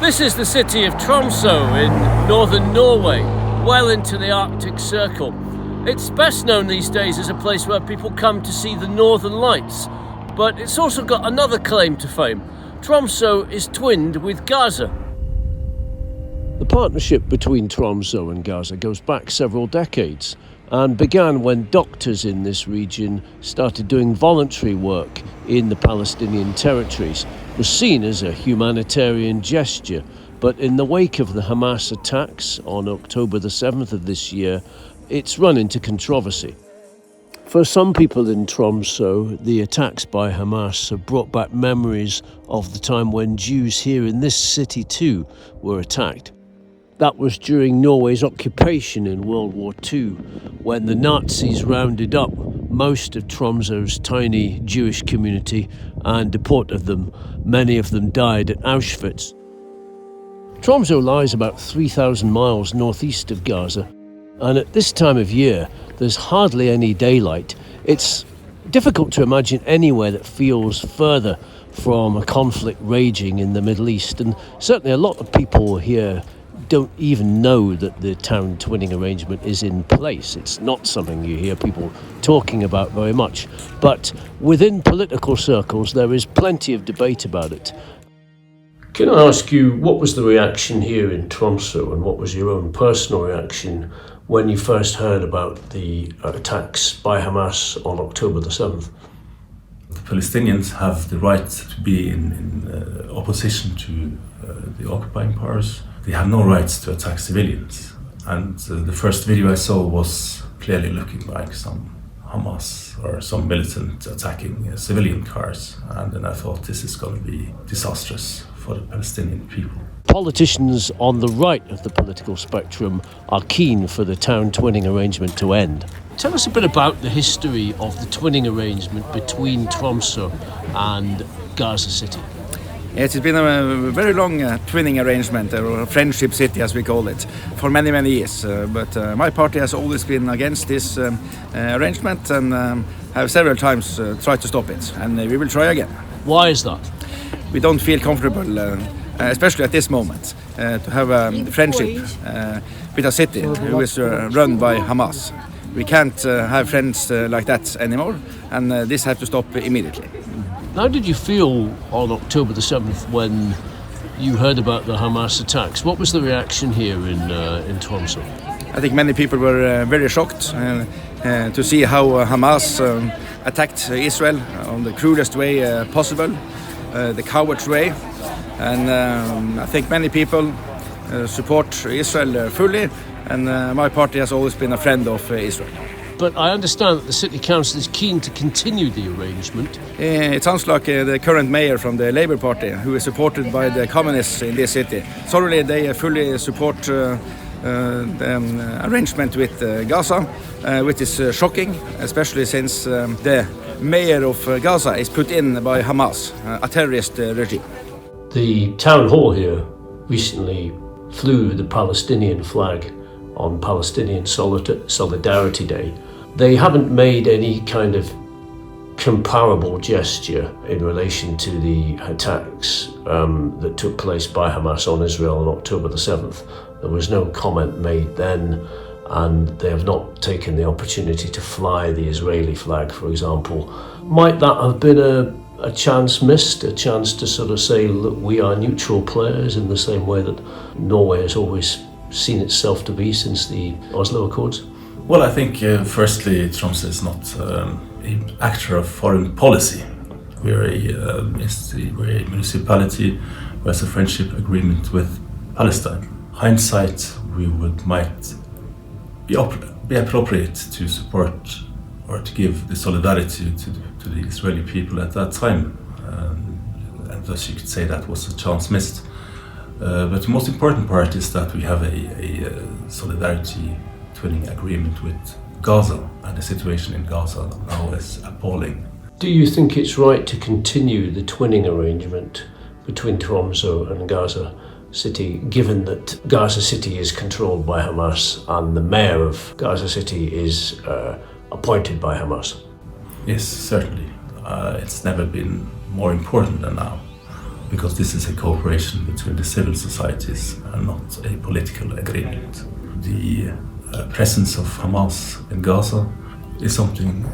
This is the city of Tromsø in northern Norway, well into the Arctic Circle. It's best known these days as a place where people come to see the Northern Lights, but it's also got another claim to fame. Tromsø is twinned with Gaza. The partnership between Tromsø and Gaza goes back several decades and began when doctors in this region started doing voluntary work in the Palestinian territories. It was seen as a humanitarian gesture, but in the wake of the Hamas attacks on October the 7th of this year, it's run into controversy. For some people in Tromsø, the attacks by Hamas have brought back memories of the time when Jews here in this city too were attacked. That was during Norway's occupation in World War II, when the Nazis rounded up most of Tromsø's tiny Jewish community and deported them. Many of them died at Auschwitz. Tromsø lies about 3,000 miles northeast of Gaza, and at this time of year, there's hardly any daylight. It's difficult to imagine anywhere that feels further from a conflict raging in the Middle East, and certainly a lot of people here don't even know that the town twinning arrangement is in place. It's not something you hear people talking about very much, but within political circles there is plenty of debate about it. Can I ask you, what was the reaction here in Tromsø, and what was your own personal reaction when you first heard about the attacks by Hamas on October the 7th? The Palestinians have the right to be in opposition to the occupying powers. They have no rights to attack civilians. And the first video I saw was clearly looking like some Hamas or some militant attacking civilian cars. And then I thought, this is going to be disastrous for the Palestinian people. Politicians on the right of the political spectrum are keen for the town twinning arrangement to end. Tell us a bit about the history of the twinning arrangement between Tromsø and Gaza City. Yes, it's been a very long twinning arrangement, or friendship city as we call it, for many, many years. But my party has always been against this arrangement and have several times tried to stop it. And we will try again. Why is that? We don't feel comfortable, especially at this moment, to have a friendship with a city who is run by Hamas. We can't have friends like that anymore, and this has to stop immediately. How did you feel on October the 7th when you heard about the Hamas attacks? What was the reaction here in Tromsø? I think many people were very shocked to see how Hamas attacked Israel on the cruelest way possible, the coward's way. And I think many people support Israel fully, and my party has always been a friend of Israel. But I understand that the city council is keen to continue the arrangement. It sounds like the current mayor from the Labour Party, who is supported by the communists in this city. Sorry, they fully support the arrangement with Gaza, which is shocking, especially since the mayor of Gaza is put in by Hamas, a terrorist regime. The town hall here recently flew the Palestinian flag on Palestinian Solidarity Day. They haven't made any kind of comparable gesture in relation to the attacks that took place by Hamas on Israel on October the 7th. There was no comment made then, and they have not taken the opportunity to fly the Israeli flag, for example. Might that have been a chance missed, a chance to sort of say, look, we are neutral players in the same way that Norway has always seen itself to be since the Oslo Accords? Well, I think firstly, Tromsø is not an actor of foreign policy. We're a municipality who has a friendship agreement with Palestine. Hindsight, we might be appropriate to support or to give the solidarity to the Israeli people at that time. And thus you could say that was a chance missed. But the most important part is that we have a solidarity twinning agreement with Gaza, and the situation in Gaza now is appalling. Do you think it's right to continue the twinning arrangement between Tromsø and Gaza City, given that Gaza City is controlled by Hamas and the mayor of Gaza City is appointed by Hamas? Yes, certainly. It's never been more important than now. because this is a cooperation between the civil societies and not a political agreement. The presence of Hamas in Gaza is something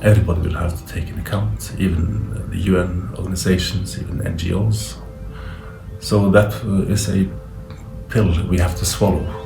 everybody will have to take into account, even the UN organizations, even NGOs. So that is a pill we have to swallow.